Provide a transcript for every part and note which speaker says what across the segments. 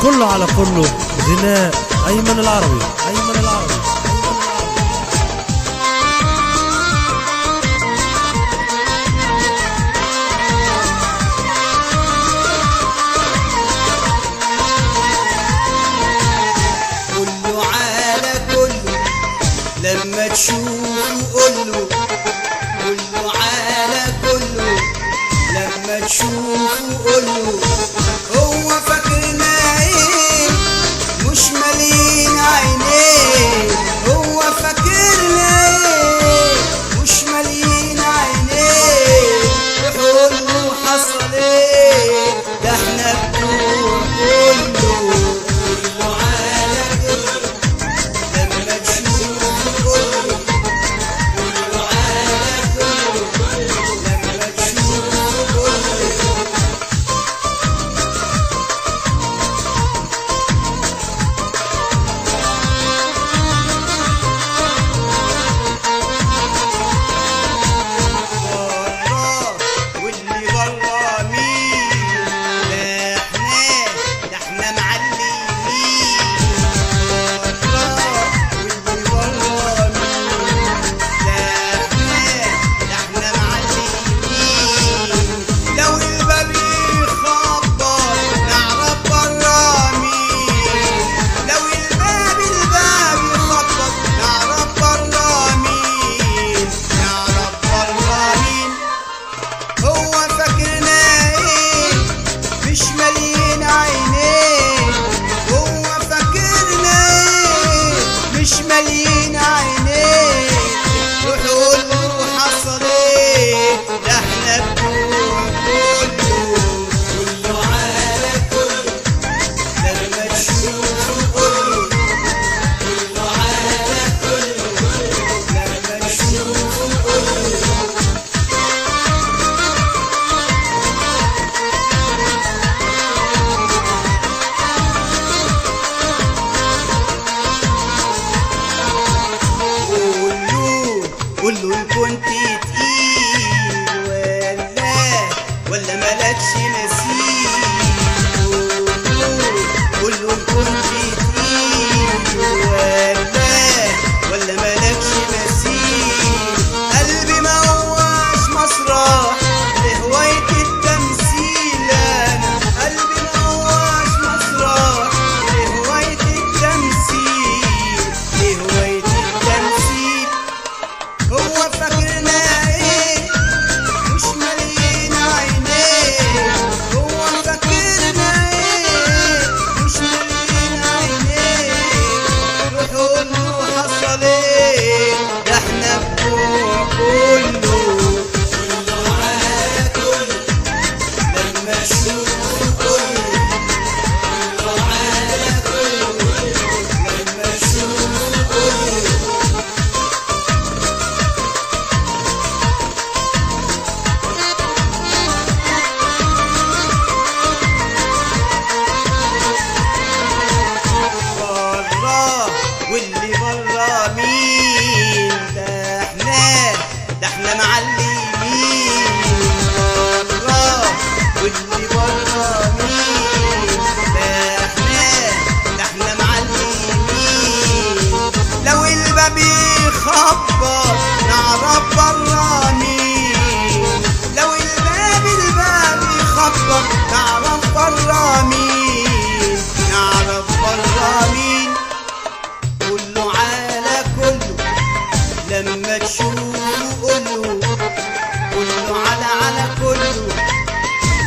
Speaker 1: كله على كله غناء أيمن العربي. أيمن العربي.
Speaker 2: كله على كله لما تشوفه قوله، كله على كله لما تشوفه قوله. هو فاكرنا ايه مش مالين عينيه، هو فاكرنا ايه مش مالين عينيه. وحوله حصل ايه ده احنا بنقول كله. كله على كله لما تشوفه قوله، كله على كله لما تشوفه قوله. واللي برا مين ده احنا معلمين. واللي برا مين ده احنا معلمين. لو الباب يخبط نعرف برا مين، لو الباب يخبط نعرف برا مين، نعرف برا مين. هو فاكرنا ايه مش مالين عينيه، هو فاكرنا ايه مش مالين عينيه. وحوله حصل ايه ده احنا بنقول كله. كله على كله لما تشوفه قوله، كله على كله لما تشوفه قوله. قوله كنت تقيل ولا مالكش مثيل. قوله كنت تقيل ولا مالكش مثيل. قلبي ما هواش مسرح لهواية التمثيل، أنا قلبي ما هواش مسرح لهواية التمثيل، لهواية التمثيل. هو فاكرنا ايه مش مالين عينيه، هو فاكرنا ايه مش مالين عينيه. وحوله حصل ايه ده احنا بنقول كله. كله على كله لما تشوفه كله، كله على كله لما تشوفه كله. واللي برا مين ده احنا معلمين. واللي برا مين ده احنا معلمين. لو الباب يخبط نعرف برا مين، لو الباب يخبط نعرف برا مين، نعرف برا مين. كله على كله لما تشوفه قوله، كله على كله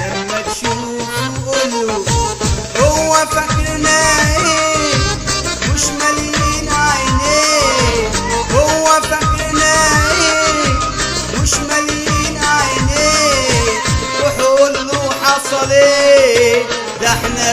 Speaker 2: لما تشوفه قوله. هو فاكرنا ايه مش مالين عينيه، هو فاكرنا ايه مش مالين عينيه. وحوله حصل ايه ده احنا